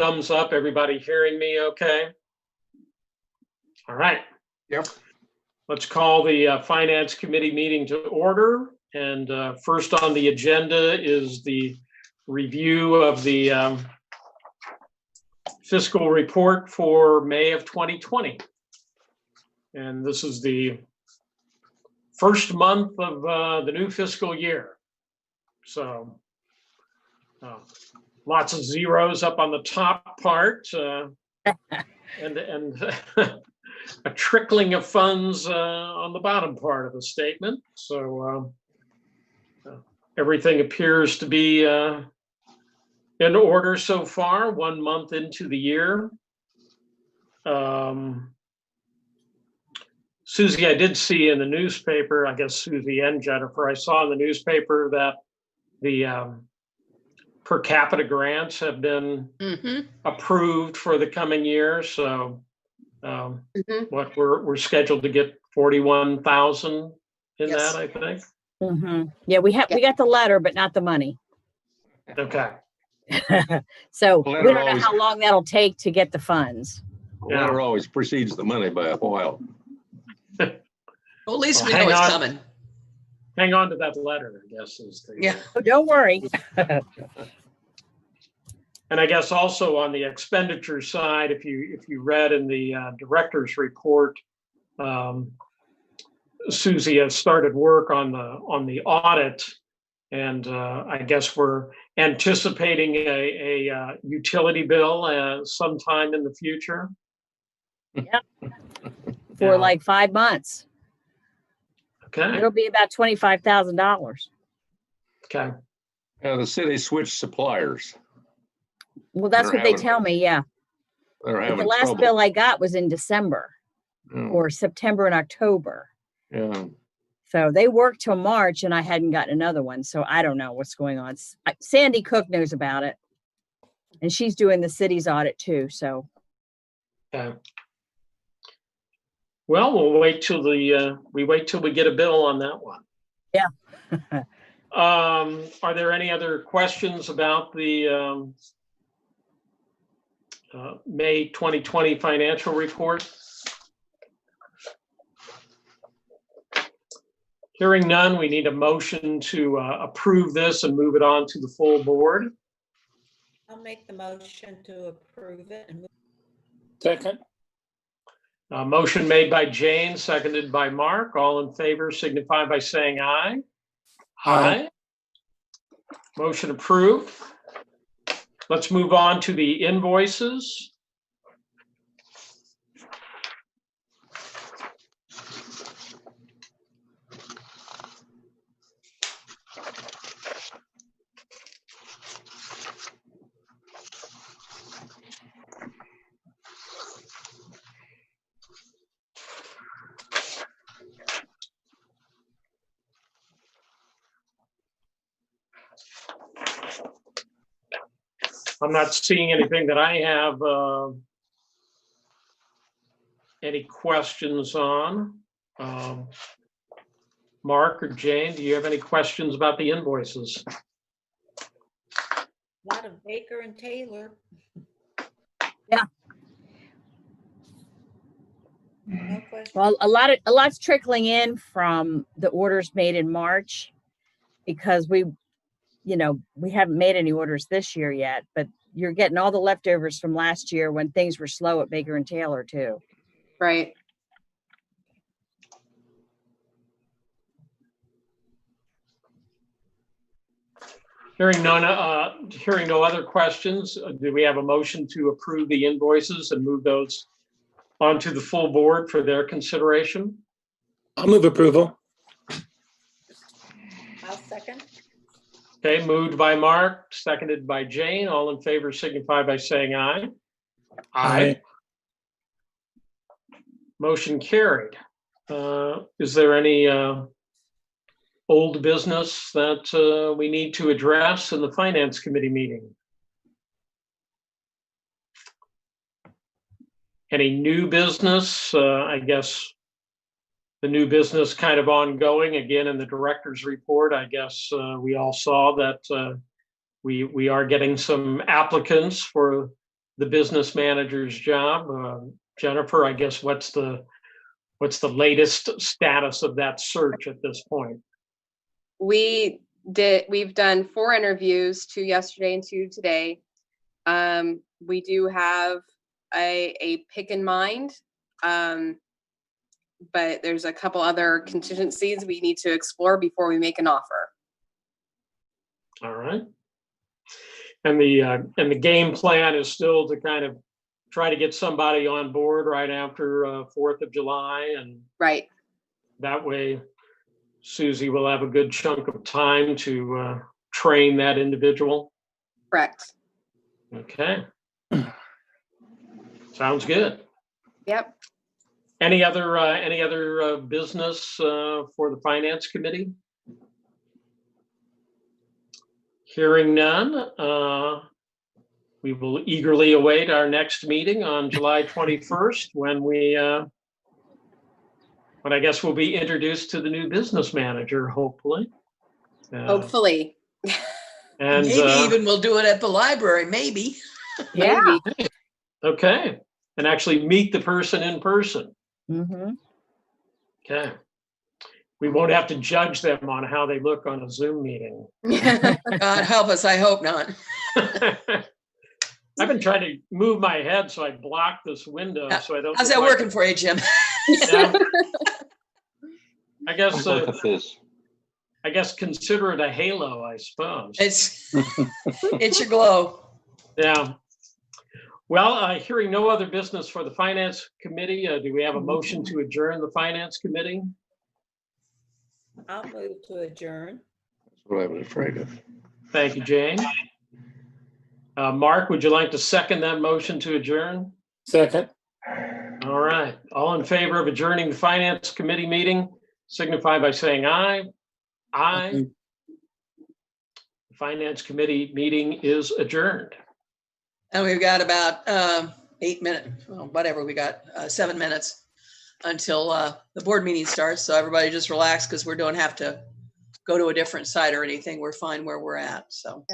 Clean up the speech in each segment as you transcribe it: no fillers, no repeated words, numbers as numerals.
thumbs up. Everybody hearing me okay? All right. Yep. Let's call the Finance Committee meeting to order. And first on the agenda is the review of the fiscal report for May of 2020. And this is the first month of the new fiscal year. So lots of zeros up on the top part and a trickling of funds on the bottom part of the statement. So everything appears to be in order so far, 1 month into the year. Susie, I did see in the newspaper, I guess Susie and Jennifer, I saw in the newspaper that the per capita grants have been approved for the coming year. So what we're scheduled to get 41,000 in Yes. that, I think. Yeah, we got the letter, but not the money. Okay. So Well, we don't know always- how long that'll take to get the funds. The letter always precedes the money by a while. Well, at least Well, we know hang it's on. coming. Hang on to that letter, I guess is the. Yeah. Oh, don't worry. And I guess also on the expenditure side, if you read in the director's report, Susie has started work on the audit, and I guess we're anticipating a utility bill sometime in the future. For like 5 months. Okay. It'll be about $25,000. Okay. The city switched suppliers. Well, that's They're what they having- tell me, yeah. They're But having the last trouble. bill I got was in December Mm, or September and October. yeah. So they worked till March and I hadn't gotten another one. So I don't know what's going on. Sandy Cook knows about it. And she's doing the city's audit too. So Okay. Well, we'll wait till we get a bill on that one. Yeah. Are there any other questions about the May 2020 financial report? Hearing none, we need a motion to approve this and move it on to the full board. I'll make the motion to approve it and move. Second. Motion made by Jane, seconded by Mark. All in favor signify by saying aye. Aye. Motion approved. Let's move on to the invoices. I'm not seeing anything that I have any questions on. Mark or Jane, do you have any questions about the invoices? A lot of Baker and Taylor. Yeah. No question. well, a lot's trickling in from the orders made in March because we haven't made any orders this year yet, but you're getting all the leftovers from last year when things were slow at Baker and Taylor too. Right. Hearing no other questions, do we have a motion to approve the invoices and move those onto the full board for their consideration? I'll move approval. I'll second. Okay, moved by Mark, seconded by Jane. All in favor signify by saying aye. Aye. Motion carried. Is there any old business that we need to address in the Finance Committee meeting? Any new business? I guess the new business kind of ongoing again in the director's report. I guess we all saw that we are getting some applicants for the business manager's job. Jennifer, I guess what's the latest status of that search at this point? We've done 4 interviews, 2 yesterday and 2 today. We do have a pick in mind, but there's a couple other contingencies we need to explore before we make an offer. All right. And the game plan is still to kind of try to get somebody on board right after 4th of July, and Right. that way Susie will have a good chunk of time to train that individual. Correct. Okay. Sounds good. Yep. Any other business for the Finance Committee? Hearing none, we will eagerly await our next meeting on July 21st when I guess we'll be introduced to the new business manager, hopefully. Hopefully. And Maybe even we'll do it at the library, maybe. Yeah. Maybe. okay, and actually meet the person in person. Mm-hmm. Okay. We won't have to judge them on how they look on a Zoom meeting. God help us, I hope not. I've been trying to move my head so I block this window so I don't. How's that working for you, Jim? Yeah. I guess Like a fizz. I guess consider it a halo, I suppose. It's your glow. Yeah. Well, hearing no other business for the Finance Committee, do we have a motion to adjourn the Finance Committee? I'll move to adjourn. That's what I was afraid of. Thank you, Jane. Mark, would you like to second that motion to adjourn? Second. All right. All in favor of adjourning the Finance Committee meeting, signify by saying aye. Aye. The Finance Committee meeting is adjourned. And we've got about 8 minutes, well, whatever, we got 7 minutes until the board meeting starts. So everybody just relax because we don't have to go to a different site or anything. We're fine where we're at, so.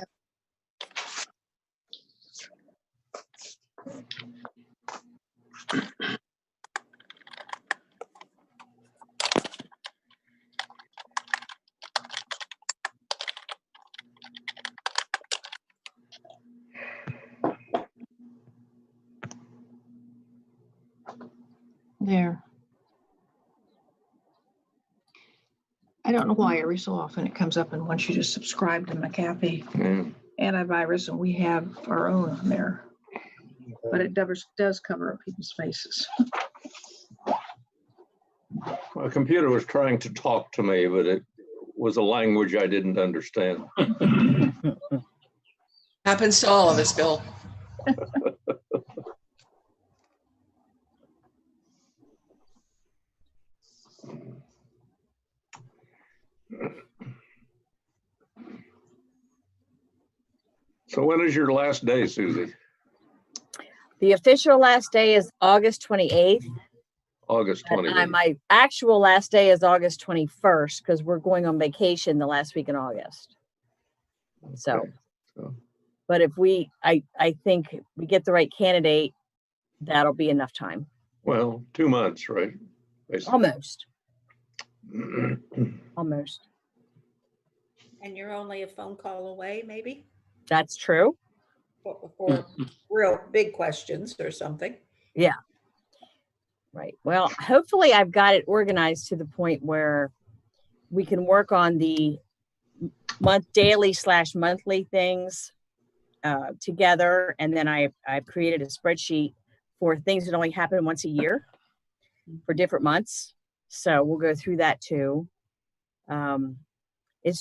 There. I don't know why every so often it comes up and once you just subscribe to McAfee Yeah. antivirus, and we have our own on there. But it does cover up people's faces. My computer was trying to talk to me, but it was a language I didn't understand. Happens to all of us, Bill. So when is your last day, Susie? The official last day is August 28th. August And 28th. my actual last day is August 21st because we're going on vacation the last week in August. So, Okay, so- but if I think if we get the right candidate, that'll be enough time. Well, 2 months, right? Basically. Almost, almost. And you're only a phone call away, maybe, That's true. for real big questions or something. Right. Well, hopefully I've got it organized to the point where we can work on the daily/monthly things together. And then I've created a spreadsheet for things that only happen once a year for different months. So we'll go through that too. It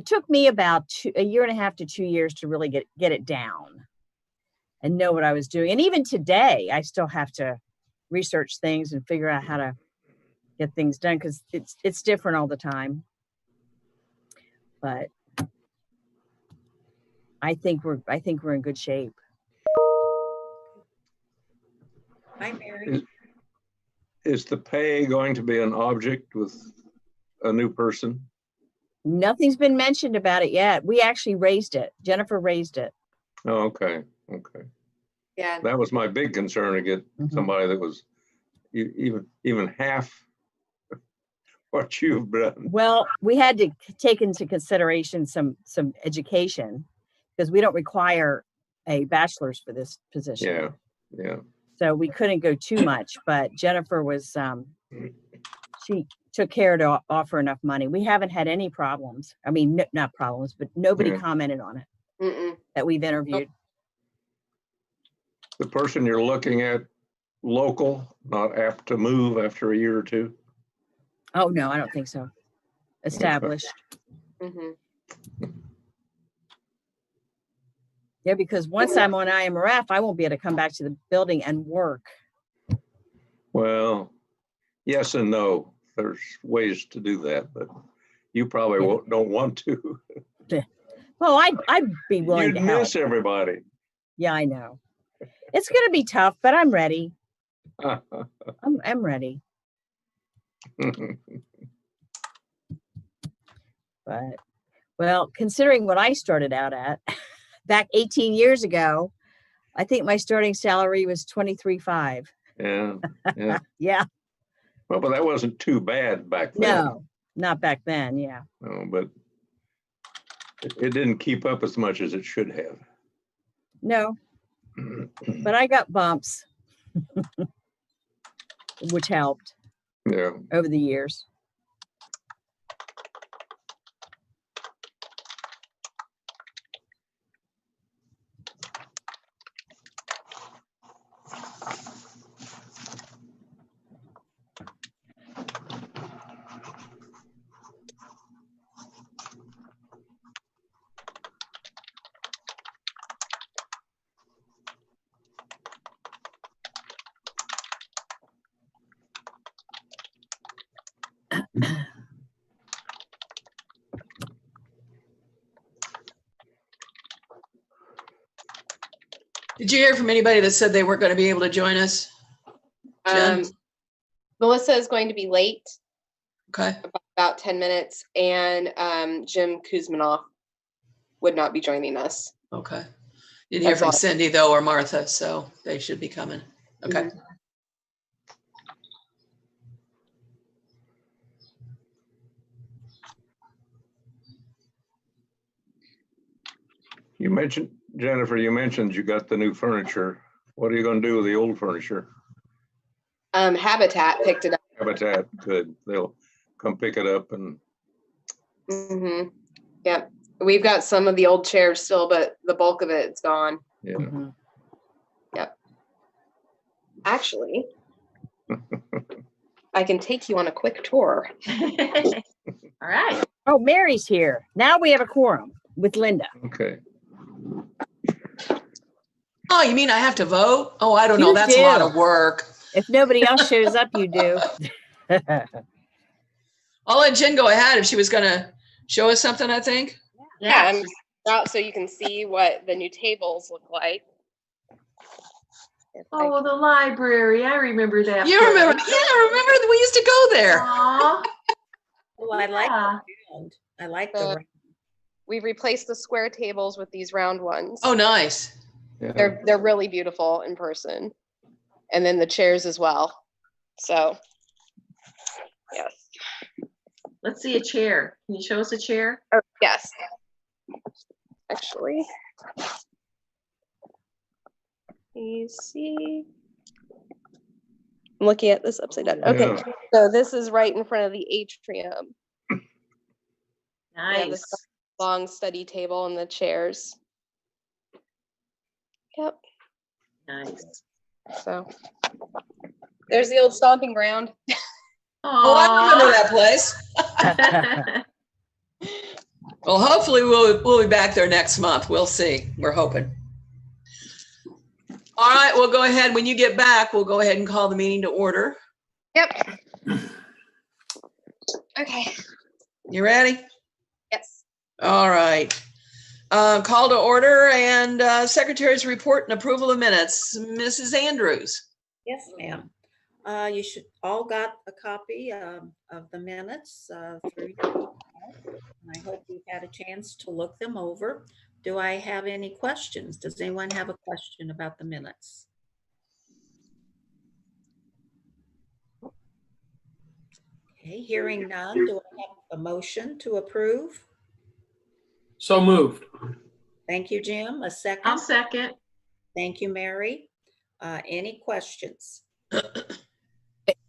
took me about a year and a half to 2 years to really get it down and know what I was doing. And even today, I still have to research things and figure out how to get things done because it's different all the time. But I think we're in good shape. Hi, Mary. Is the pay going to be an object with a new person? Nothing's been mentioned about it yet. We actually raised it. Jennifer raised it. Oh, okay, okay. Yeah. That was my big concern, to get Mhm. somebody that was even half what you've done. Well, we had to take into consideration some education because we don't require a bachelor's for this position. Yeah, yeah. So we couldn't go too much, but Jennifer was, she took care to offer enough money. We haven't had any problems. I mean, not problems, but nobody Yeah. commented on it Mm-mm. that we've interviewed. The person you're looking at, local, not apt to move after a year or two? Oh, no, I don't think so. Established. Mm-hmm. Yeah, because once I'm on IMRF, I won't be able to come back to the building and work. Well, yes and no. There's ways to do that, but you probably Yeah. don't want to. Well, I'd be willing You'd to help. miss everybody. Yeah, I know. It's going to be tough, but I'm ready. I'm ready. But, well, considering what I started out at back 18 years ago, I think my starting salary was $23,500. Yeah, yeah. Yeah. Well, but that wasn't too bad back then. No, not back then. Yeah. No, but it didn't keep up as much as it should have. No, but I got bumps, which helped Yeah. over the years. Did you hear from anybody that said they weren't going to be able to join us? Jen? Melissa is going to be late, Okay. about 10 minutes, and Jim Kuzminoff would not be joining us. Okay. Didn't hear That's from all. Cindy though, or Martha, so they should be coming. Okay. Mhm. You mentioned, Jennifer, you mentioned you got the new furniture. What are you going to do with the old furniture? Habitat picked it up. Habitat, good. They'll come pick it up and, Mm-hmm. Yep. We've got some of the old chairs still, but the bulk of it's gone. yeah. Mhm. Actually, I can take you on a quick tour. All right. Oh, Mary's here. Now we have a quorum with Linda. Okay. Oh, you mean I have to vote? Oh, I don't know. You That's a lot do. of work. If nobody else shows up, you do. I'll let Jen go ahead if she was going to show us something, I think. Yeah, I'm out so you can see what the new tables look like. If I Oh, the library. I remember that. You remember? Yeah, I remember we used to go there. Aw. Oh, I like Yeah. the round. I like Uh, the round. We replaced the square tables with these round ones. Oh, nice. Yeah. They're really beautiful in person. And then the chairs as well. So, yes. Let's see a chair. Can you show us a chair? Oh, yes. Actually. You see? I'm looking at this upside down. Okay, Yeah. so this is right in front of the atrium. We have this Nice. long study table and the chairs. Yep. Nice. So there's the old stomping ground. Oh, I remember Aw. that place. Well, hopefully we'll be back there next month. We'll see. We're hoping. All right, we'll go ahead. When you get back, we'll go ahead and call the meeting to order. Yep. Okay. You ready? Yes. All right. Call to order and secretary's report and approval of minutes. Mrs. Andrews. Yes, ma'am. You should all got a copy of the minutes through DPL. And I hope you've had a chance to look them over. Do I have any questions? Does anyone have a question about the minutes? Okay, hearing none, do I have a motion to approve? So moved. Thank you, Jim. A I'll second? second. Thank you, Mary. Any questions?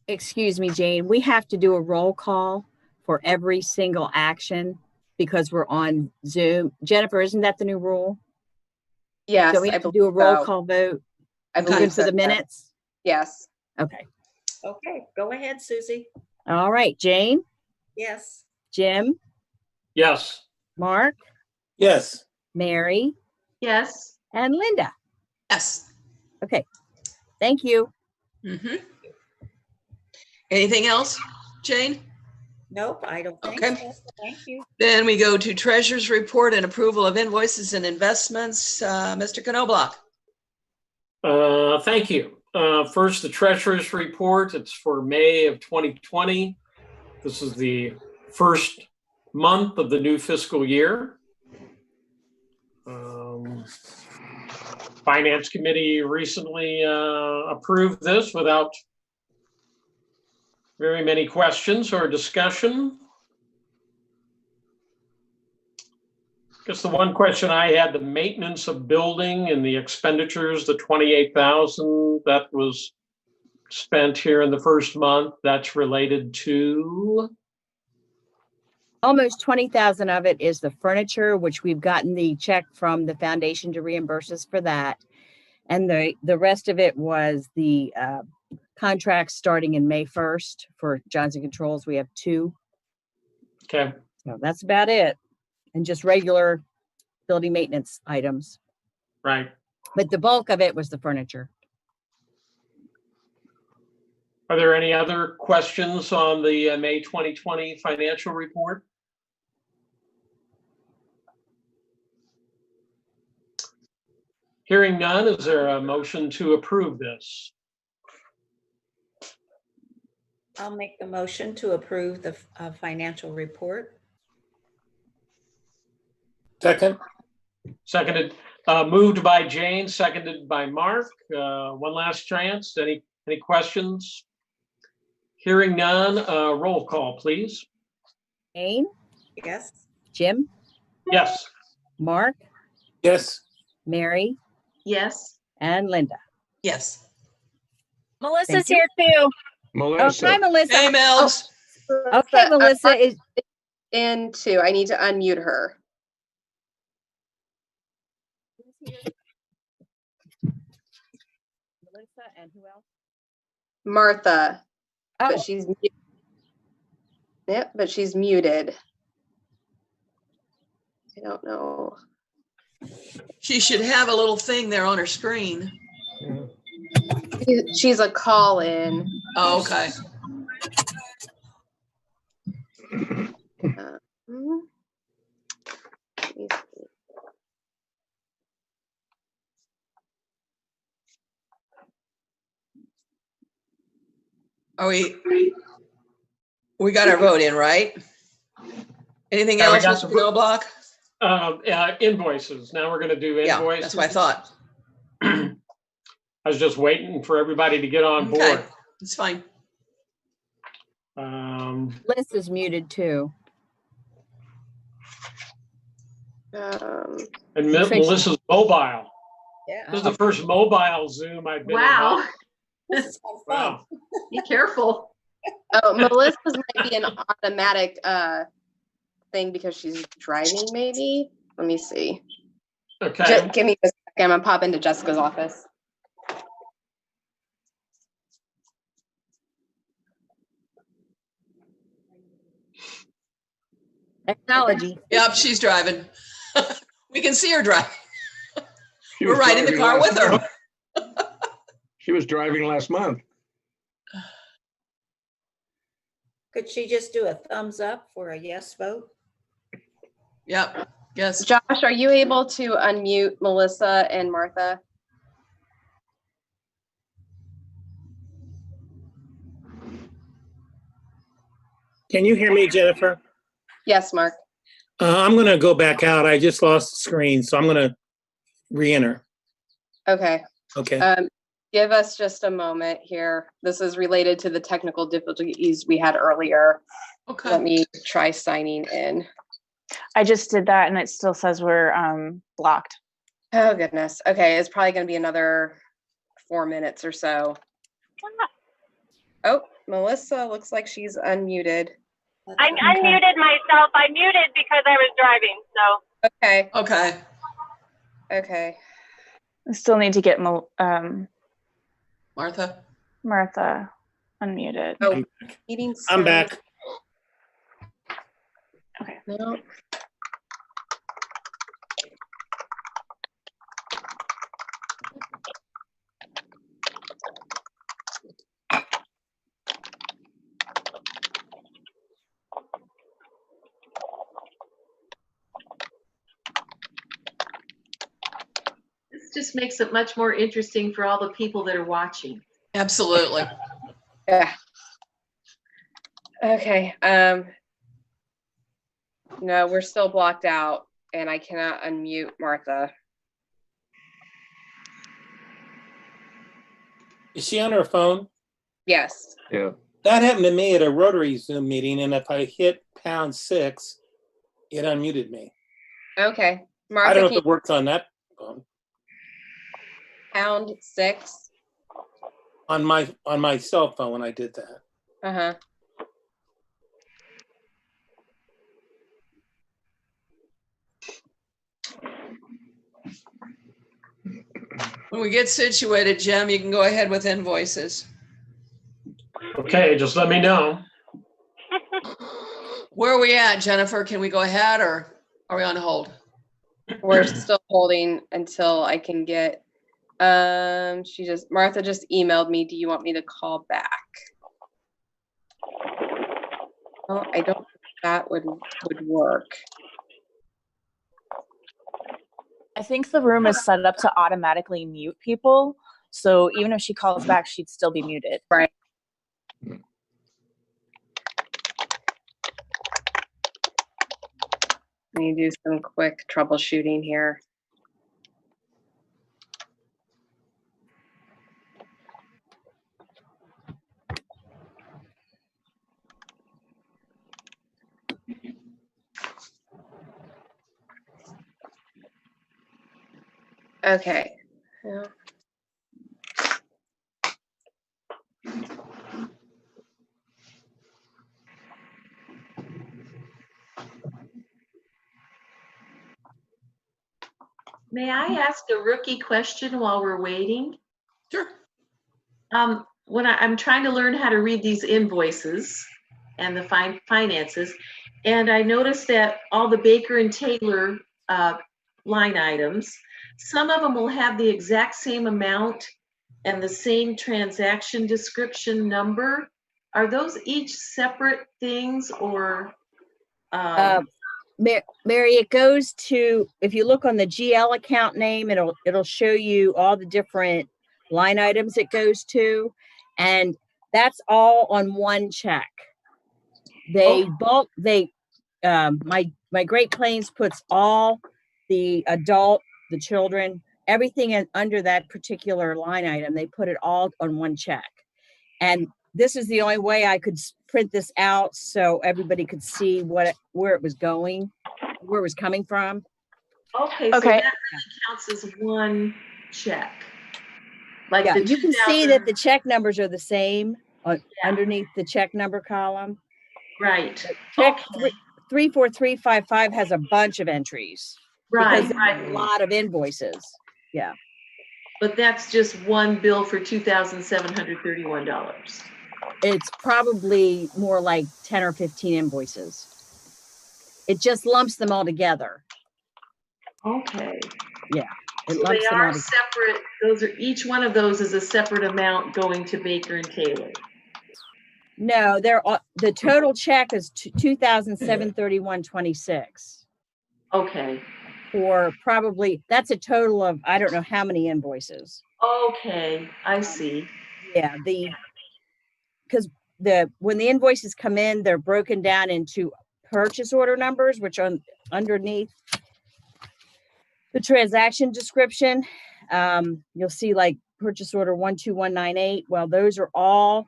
Excuse me, Jane, we have to do a roll call for every single action because we're on Zoom. Jennifer, isn't that the new rule? Yes, So we I have to believe do a roll so. call vote. I We're believe good for so, the yes. minutes? Yes. Okay. Okay, go ahead, Susie. All right, Jane, Yes. Jim, Yes. Mark, Yes. Mary, Yes. and Linda. Yes. Okay. Thank you. Mhm. Anything else, Jane? Nope, I don't think Okay. so. Thank you. Then we go to treasurer's report and approval of invoices and investments. Mr. Knobloch. Thank you. First, the treasurer's report. It's for May of 2020. This is the first month of the new fiscal year. Finance Committee recently approved this without very many questions or discussion. I guess the one question I had, the maintenance of building and the expenditures, the 28,000 that was spent here in the first month, that's related to? Almost 20,000 of it is the furniture, which we've gotten the check from the foundation to reimburse us for that. And the rest of it was the contracts starting in May 1st for Johnson Controls. We have 2. Okay. So that's about it. And just regular building maintenance items. Right. But the bulk of it was the furniture. Are there any other questions on the May 2020 financial report? Hearing none, is there a motion to approve this? I'll make the motion to approve the financial report. Second. Seconded, moved by Jane, seconded by Mark. One last chance. Any questions? Hearing none, roll call, please. Jane, Yes. Jim, Yes. Mark, Yes. Mary, Yes. and Linda. Yes. Melissa's Thank you. here too. Melissa. Oh, hi, Melissa. Hey, Mel's. Okay, Melissa is. And 2, I need to unmute her. Melissa and who else? Martha, Oh, but she's muted. Yep, but she's muted. I don't know. She should have a little thing there on her screen. She's a call in. Oh, okay. Let me see. Are we got our vote in, right? Anything Yeah, we else, got Mr. the vote. Knobloch? Invoices. Now we're going to do Yeah, invoices. that's what I thought. I was just waiting for everybody to get on Okay, board. it's fine. Melissa's muted too. Um, And Tracy. Melissa's mobile. Yeah. This is the first mobile Zoom I've been Wow. involved. This is kind of fun. Wow. Be careful. oh, Melissa's might be an automatic thing because she's driving, maybe. Let me see. Okay. Just give me a second. I'm gonna pop into Jessica's office. Technology. Yep, she's driving. We can see her drive. She We're was right in the driving car last with her. month. She was driving last month. Could she just do a thumbs up for a yes vote? Yep, yes. Josh, are you able to unmute Melissa and Martha? Can you hear me, Jennifer? Yes, Mark. I'm going to go back out. I just lost the screen, so I'm going to re-enter. Okay. Okay. Give us just a moment here. This is related to the technical difficulties we had earlier. Let Okay. me try signing in. I just did that and it still says we're blocked. Oh, goodness. Okay, it's probably going to be another 4 minutes or so. Oh, Melissa looks like she's unmuted. I unmuted myself. I muted because I was driving. So Okay. Okay. Okay. I still need to get Martha. Martha unmuted. Oh, meeting I'm started. back. Okay. No. This just makes it much more interesting for all the people that are watching. Absolutely. Yeah. Okay. No, we're still blocked out and I cannot unmute Martha. Is she on her phone? Yes. Yeah. That happened to me at a Rotary Zoom meeting, and if I hit #6, it unmuted me. Okay. I Martha, don't know can if it works on that phone. you #6? On my cell phone when I did that. Uh-huh. When we get situated, Jim, you can go ahead with invoices. Okay, just let me know. Where are we at, Jennifer? Can we go ahead or are we on hold? We're still holding until I can get, Martha just emailed me. Do you want me to call back? Oh, I don't think that would work. I think the room is set up to automatically mute people. So even if she calls back, she'd still be muted. Right. Let me do some quick troubleshooting here. Okay. Yeah. May I ask a rookie question while we're waiting? Sure. When I'm trying to learn how to read these invoices and the finances, and I noticed that all the Baker and Taylor line items, some of them will have the exact same amount and the same transaction description number. Are those each separate things or? Mary, it goes to, if you look on the GL account name, it'll show you all the different line items it goes to, and that's all on one check. My Great Plains puts all the adult, the children, everything under that particular line item, they put it all on one check. And this is the only way I could print this out so everybody could see where it was going, where it was coming from. Okay, so that really counts as one check. Like yeah, the you can see that the check numbers are the same underneath the check number column. Right. Check 34355 has a bunch of entries. Right. Because there's a lot of invoices. Yeah. But that's just one bill for $2,731. It's probably more like 10 or 15 invoices. It just lumps them all together. Okay. Yeah. So they are separate. Each one of those is a separate amount going to Baker and Taylor. No, the total check is $2,731.26. Okay. For probably, that's a total of, I don't know how many invoices. Okay, I see. Yeah, because when the invoices come in, they're broken down into purchase order numbers, which are underneath the transaction description. You'll see like purchase order 12198. Well, those are all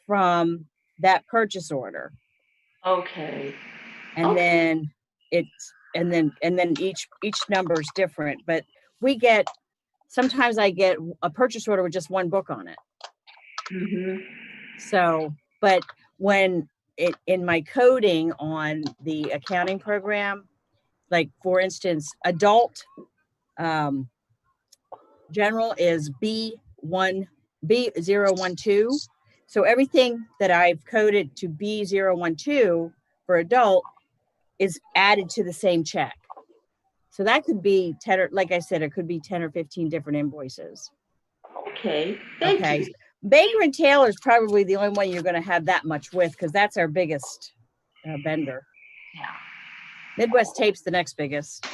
from that purchase order. Okay. And Okay. then it's, and then each number is different, but sometimes I get a purchase order with just one book on it. Mhm. So, but when in my coding on the accounting program, like for instance, adult general is B012. So everything that I've coded to B012 for adult is added to the same check. So that could be 10, or like I said, it could be 10 or 15 different invoices. Okay. Thank you. Baker and Taylor is probably the only one you're going to have that much with, because that's our biggest vendor. Yeah. Midwest Tape's the next biggest.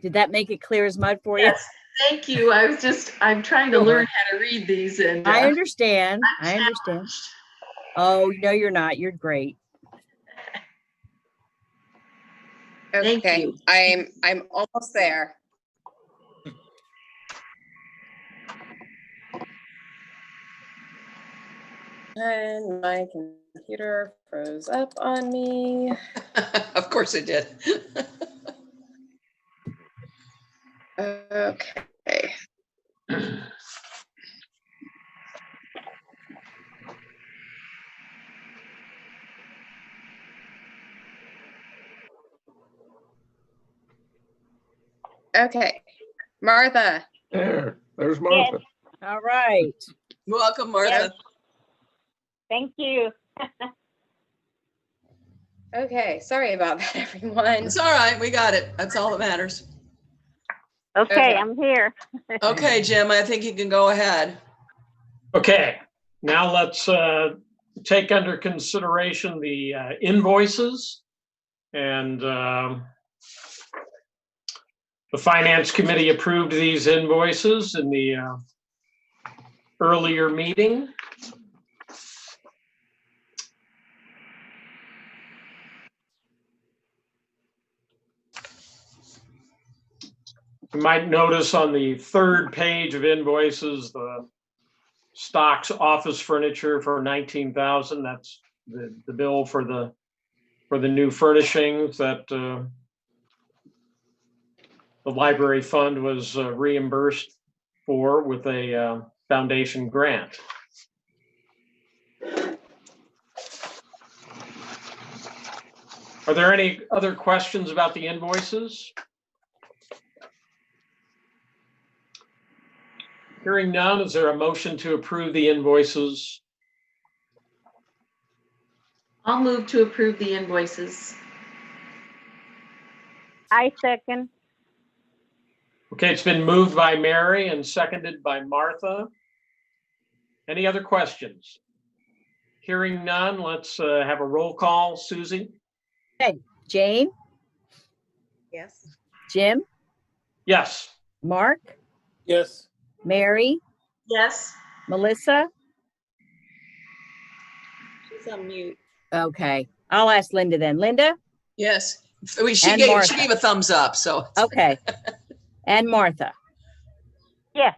Did that make it clear as mud for you? Yes. Thank you. I'm trying to learn how to read these, and I understand. I understand. Oh, no, you're not. You're great. Thank Okay, you. I'm almost there. And my computer froze up on me. Of course it did. Okay. Okay, Martha. There's Martha. All right. Welcome, Martha. Thank you. Okay, sorry about that, everyone. It's all right. We got it. That's all that matters. Okay, I'm here. Okay, Jim, I think you can go ahead. Okay, now let's take under consideration the invoices. And the Finance Committee approved these invoices in the earlier meeting. You might notice on the third page of invoices, the Stocks office furniture for $19,000. That's the bill for the new furnishings that the library fund was reimbursed for with a foundation grant. Are there any other questions about the invoices? Hearing none, is there a motion to approve the invoices? I'll move to approve the invoices. I second. Okay, it's been moved by Mary and seconded by Martha. Any other questions? Hearing none, let's have a roll call. Susie? Okay, Jane? Yes. Jim? Yes. Mark? Yes. Mary? Yes. Melissa? She's on mute. Okay, I'll ask Linda then. Linda? Yes. She And gave Martha. a thumbs up, so. Okay. And Martha? Yes.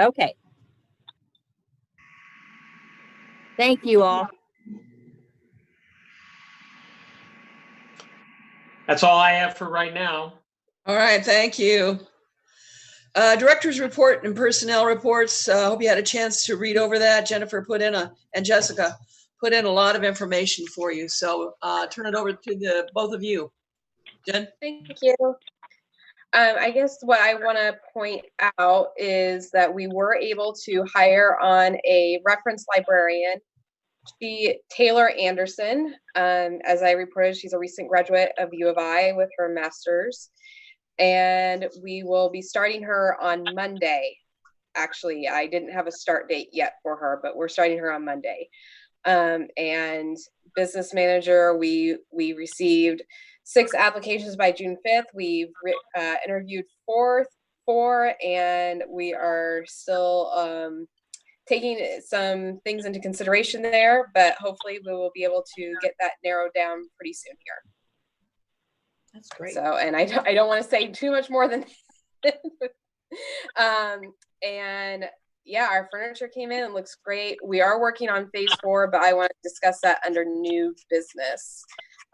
Okay. Thank you all. That's all I have for right now. All right, thank you. Director's report and personnel reports. Hope you had a chance to read over that. Jennifer and Jessica put in a lot of information for you. So turn it over to the both of you. Jen? Thank you. I guess what I want to point out is that we were able to hire on a reference librarian, Taylor Anderson. As I reported, she's a recent graduate of U of I with her master's. And we will be starting her on Monday. Actually, I didn't have a start date yet for her, but we're starting her on Monday. And business manager, we received 6 applications by June 5th. We've interviewed four, and we are still taking some things into consideration there, but hopefully we will be able to get that narrowed down pretty soon here. That's great. So, and I don't want to say too much more than and yeah, our furniture came in and looks great. We are working on phase 4, but I want to discuss that under new business.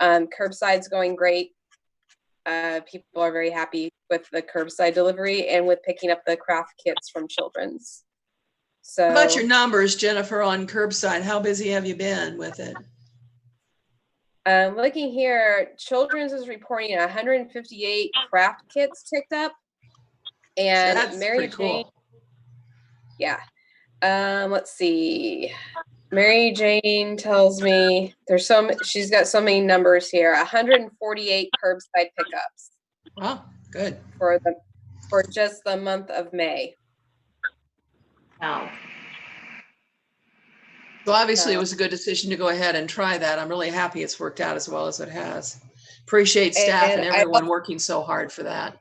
Curbside's going great. People are very happy with the curbside delivery and with picking up the craft kits from Children's. So, How about your numbers, Jennifer, on curbside? How busy have you been with it? Looking here, Children's is reporting 158 craft kits ticked up, and So that's Mary pretty Jane. cool. Yeah. Let's see. Mary Jane tells me she's got so many numbers here. 148 curbside pickups. Oh, good. For just the month of May. Wow. So obviously it was a good decision to go ahead and try that. I'm really happy it's worked out as well as it has. Appreciate staff and everyone working so hard for that.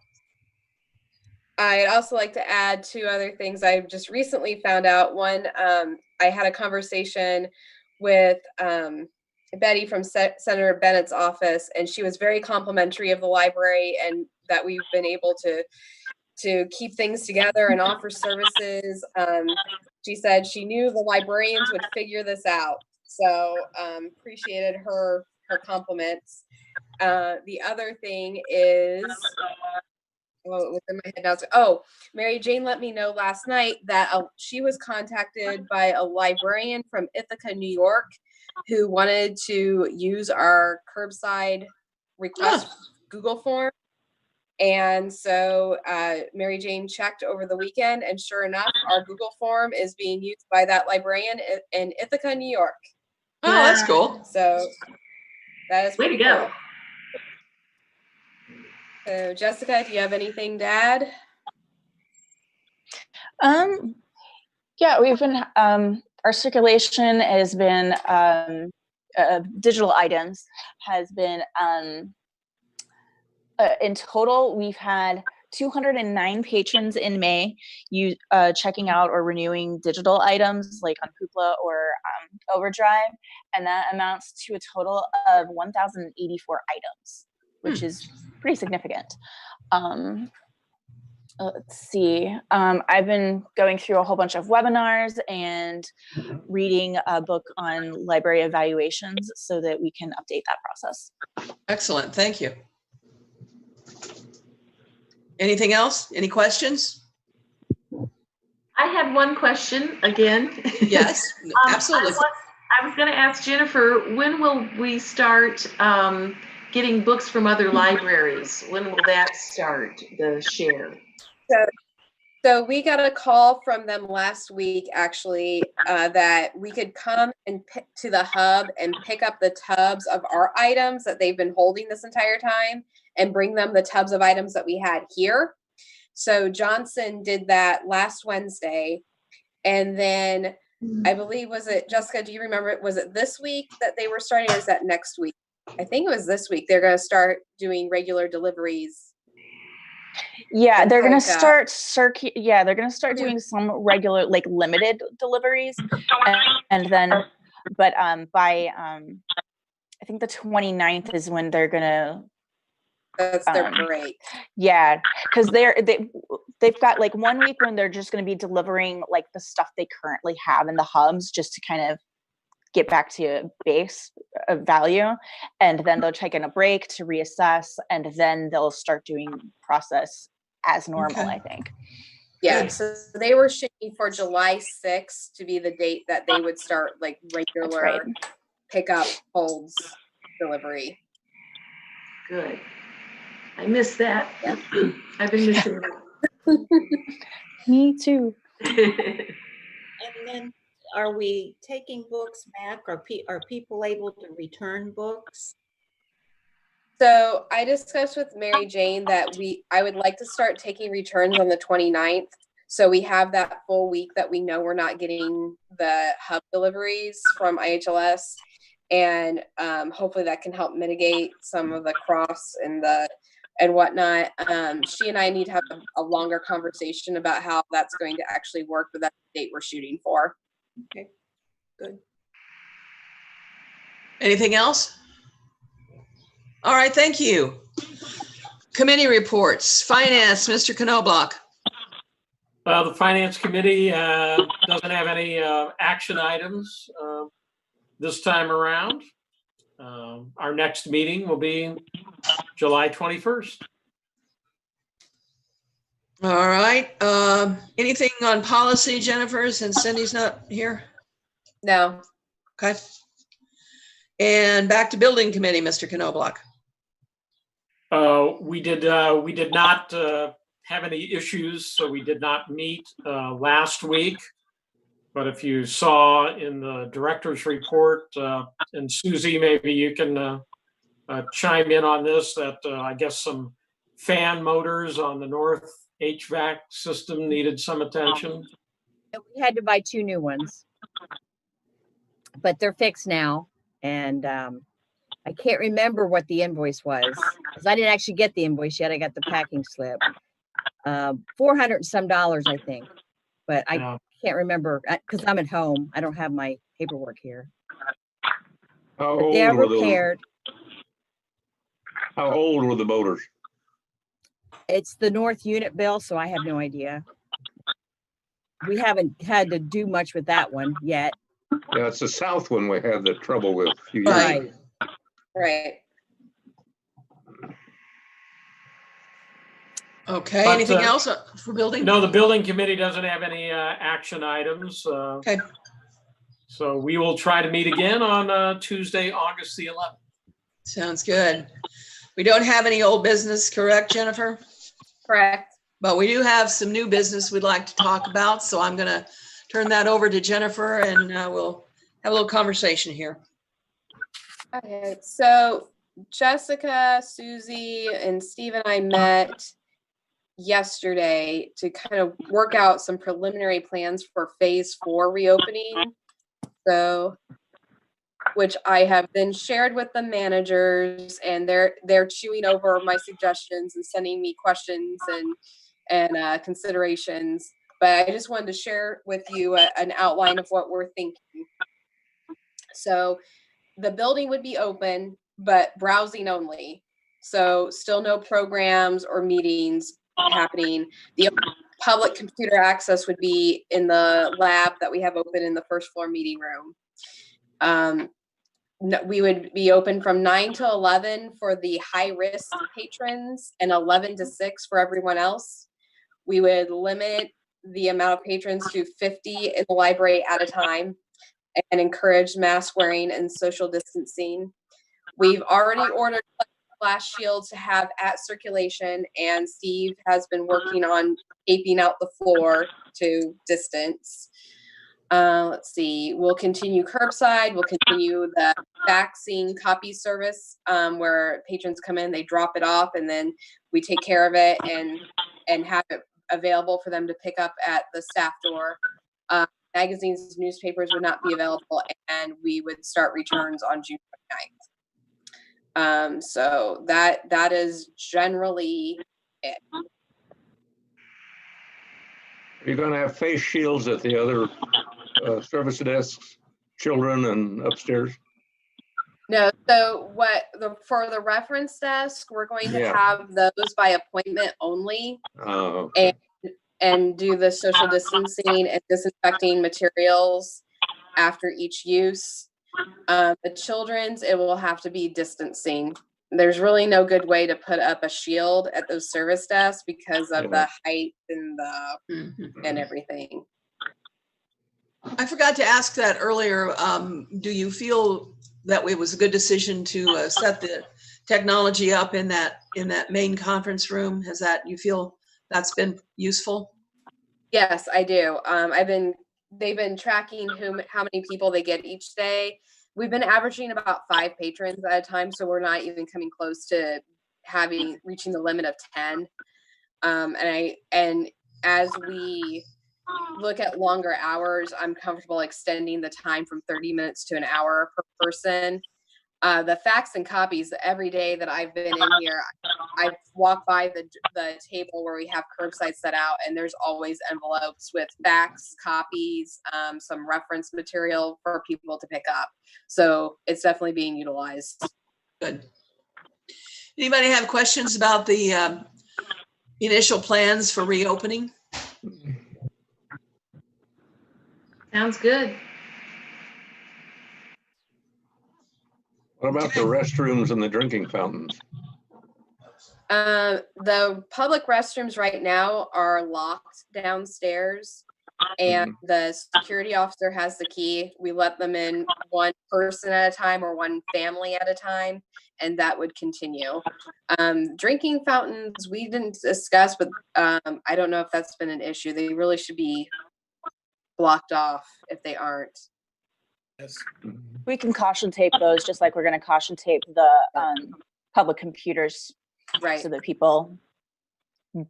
I'd also like to add 2 other things I've just recently found out. One, I had a conversation with Betty from Senator Bennett's office, and she was very complimentary of the library and that we've been able to keep things together and offer services. She said she knew the librarians would figure this out. So appreciated her compliments. The other thing is, within my head now. Oh, Mary Jane let me know last night that she was contacted by a librarian from Ithaca, New York, who wanted to use our curbside request Google form. And so Mary Jane checked over the weekend, and sure enough, our Google form is being used by that librarian in Ithaca, New York. Oh, that's cool. So that is way to go. Cool. So Jessica, do you have anything to add? Yeah, we've been, our circulation has been, digital items has been, in total, we've had 209 patrons in May checking out or renewing digital items like on Hoopla or Overdrive, and that amounts to a total of 1,084 items, which is pretty significant. Let's see. I've been going through a whole bunch of webinars and reading a book on library evaluations so that we can update that process. Excellent. Thank you. Anything else? Any questions? I had one question again. Yes, absolutely. I was going to ask Jennifer, when will we start getting books from other libraries? When will that start, the share? So we got a call from them last week, actually, that we could come and to the hub and pick up the tubs of our items that they've been holding this entire time and bring them the tubs of items that we had here. So Johnson did that last Wednesday. And then I believe, was it, Jessica, do you remember, was it this week that they were starting, or is that next week? I think it was this week. They're going to start doing regular deliveries. Yeah, they're going to start they're going to start doing some regular, like limited deliveries. And then, but by, I think the 29th is when they're going to, that's their break. Yeah, because they've got like 1 week when they're just going to be delivering like the stuff they currently have in the hubs, just to kind of get back to base value, and then they'll take in a break to reassess, and then they'll start doing process as normal. Okay. I think. Yeah, so they were shooting for July 6th to be the date that they would start like regular pickup holds delivery. Good. I missed that. Yeah. I've been missing that. Me too. And then, are we taking books back? Are people able to return books? So I discussed with Mary Jane that I would like to start taking returns on the 29th. So we have that full week that we know we're not getting the hub deliveries from IHLS. And hopefully that can help mitigate some of the cross and the and whatnot. She and I need to have a longer conversation about how that's going to actually work, but that's the date we're shooting for. Okay, good. Anything else? All right, thank you. Committee reports. Finance, Mr. Knobloch. The Finance Committee doesn't have any action items this time around. Our next meeting will be July 21st. All right. Anything on policy, Jennifer, since Cindy's not here? No. Okay. And back to Building Committee, Mr. Knobloch. We did not have any issues, so we did not meet last week. But if you saw in the director's report, and Susie, maybe you can chime in on this, that I guess some fan motors on the north HVAC system needed some attention. We had to buy 2 new ones, but they're fixed now. And I can't remember what the invoice was, because I didn't actually get the invoice yet. I got the packing slip. $400 and some, I think, but I can't remember because I'm at home. I don't have my paperwork here. How They are old were repaired. How old were the motors? It's the north unit bill, so I have no idea. We haven't had to do much with that one yet. Yeah, it's the south one we had the trouble with a few years Right. ago. Right. Okay, But, anything else for building? No, the Building Committee doesn't have any action items. Okay. So we will try to meet again on Tuesday, August the 11th. Sounds good. We don't have any old business, correct, Jennifer? Correct. But we do have some new business we'd like to talk about, so I'm going to turn that over to Jennifer, and we'll have a little conversation here. Okay, so Jessica, Susie, and Steve and I met yesterday to kind of work out some preliminary plans for phase 4 reopening. So, which I have been shared with the managers, and they're chewing over my suggestions and sending me questions and considerations. But I just wanted to share with you an outline of what we're thinking. So the building would be open, but browsing only. So still no programs or meetings happening. The public computer access would be in the lab that we have open in the first floor meeting room. We would be open from 9 to 11 for the high risk patrons and 11 to 6 for everyone else. We would limit the amount of patrons to 50 in the library at a time and encourage mask wearing and social distancing. We've already ordered glass shields to have at circulation, and Steve has been working on taping out the floor to distance. Let's see, we'll continue curbside, we'll continue the faxing copy service, where patrons come in, they drop it off, and then we take care of it and have it available for them to pick up at the staff door. Magazines, newspapers would not be available, and we would start returns on June 29th. So that is generally it. Are you going to have face shields at the other service desks, children and upstairs? No, so for the reference desk, we're going to have those by appointment only. Oh, okay. And do the social distancing and disinfecting materials after each use. The children's, it will have to be distancing. There's really no good way to put up a shield at those service desks because of the height and and everything. I forgot to ask that earlier. Do you feel that it was a good decision to set the technology up in that main conference room? You feel that's been useful? Yes, I do. They've been tracking how many people they get each day. We've been averaging about 5 patrons at a time, so we're not even coming close to reaching the limit of 10. And as we look at longer hours, I'm comfortable extending the time from 30 minutes to an hour per person. The facts and copies, every day that I've been in here, I've walked by the table where we have curbside set out, and there's always envelopes with facts, copies, some reference material for people to pick up. So it's definitely being utilized. Good. Anybody have questions about the initial plans for reopening? Sounds good. What about the restrooms and the drinking fountains? The public restrooms right now are locked downstairs, and the security officer has the key. We let them in one person at a time or one family at a time, and that would continue. Drinking fountains, we didn't discuss, but I don't know if that's been an issue. They really should be blocked off if they aren't. Yes. We can caution tape those, just like we're going to caution tape the public computers, Right. so that people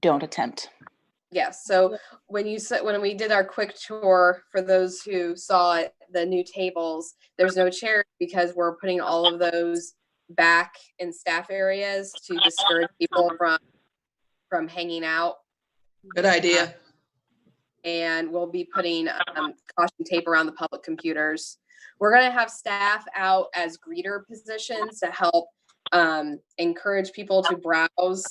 don't attempt. Yes. So when we did our quick tour, for those who saw it, the new tables, there's no chairs because we're putting all of those back in staff areas to discourage people from hanging out. Good idea. And we'll be putting caution tape around the public computers. We're going to have staff out as greeter positions to help encourage people to browse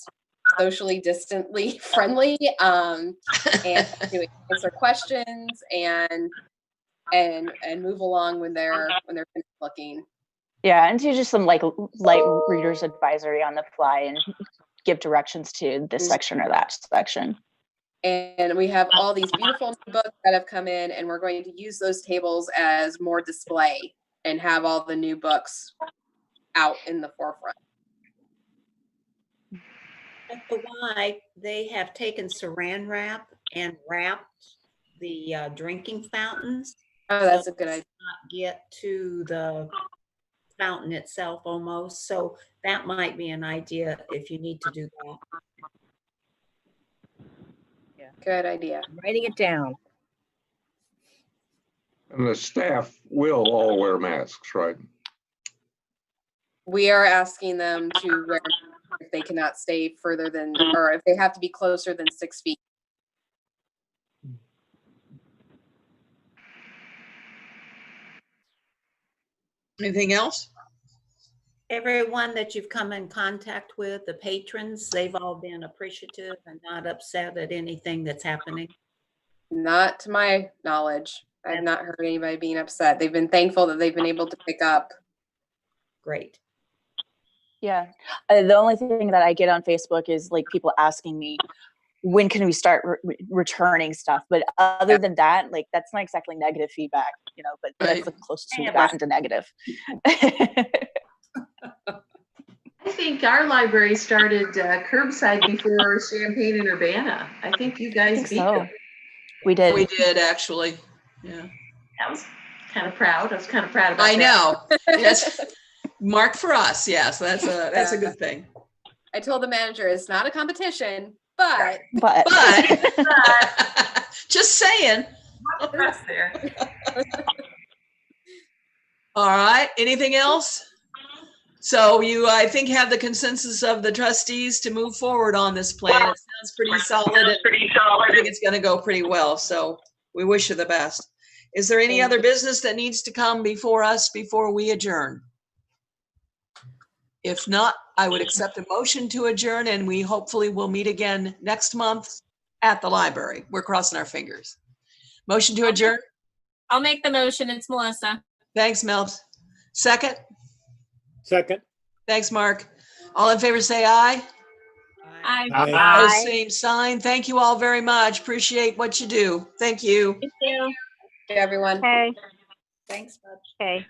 socially distantly friendly and to answer questions and move along when they're looking. Yeah, and do just some like light readers advisory on the fly and give directions to this section or that section. And we have all these beautiful new books that have come in, and we're going to use those tables as more display and have all the new books out in the forefront. At the Y, they have taken saran wrap and wrapped the drinking fountains. Oh, that's a good idea. Not get to the fountain itself almost. So that might be an idea if you need to do that. Good idea. I'm writing it down. And the staff will all wear masks, right? We are asking them to wear if they cannot stay further than, or if they have to be closer than 6 feet. Anything else? Everyone that you've come in contact with, the patrons, they've all been appreciative and not upset at anything that's happening. Not to my knowledge. I've not heard anybody being upset. They've been thankful that they've been able to pick up. Great. Yeah. The only thing that I get on Facebook is like people asking me, when can we start returning stuff? But other than that, like that's not exactly negative feedback, you know, but that's the closest we've gotten to negative. I think our library started curbside before Champaign and Urbana. I think you guys beat them. We did. We did actually. Yeah. I was kind of proud. I was kind of proud about that. I know. Yes. Mark for us. Yes, that's a good thing. I told the manager it's not a competition, but just saying. There. All right. Anything else? So you, I think, have the consensus of the trustees to move forward on this plan. It sounds pretty solid. I think it's going to go pretty well. So we wish you the best. Is there any other business that needs to come before us before we adjourn? If not, I would accept a motion to adjourn, and we hopefully will meet again next month at the library. We're crossing our fingers. Motion to adjourn? I'll make the motion. It's Melissa. Thanks, Mel. Second? Second. Thanks, Mark. All in favor, say aye. Aye. Opposed, same sign. Thank you all very much. Appreciate what you do. Thank you. Thank you. everyone. Okay. Thanks, Bud. Okay.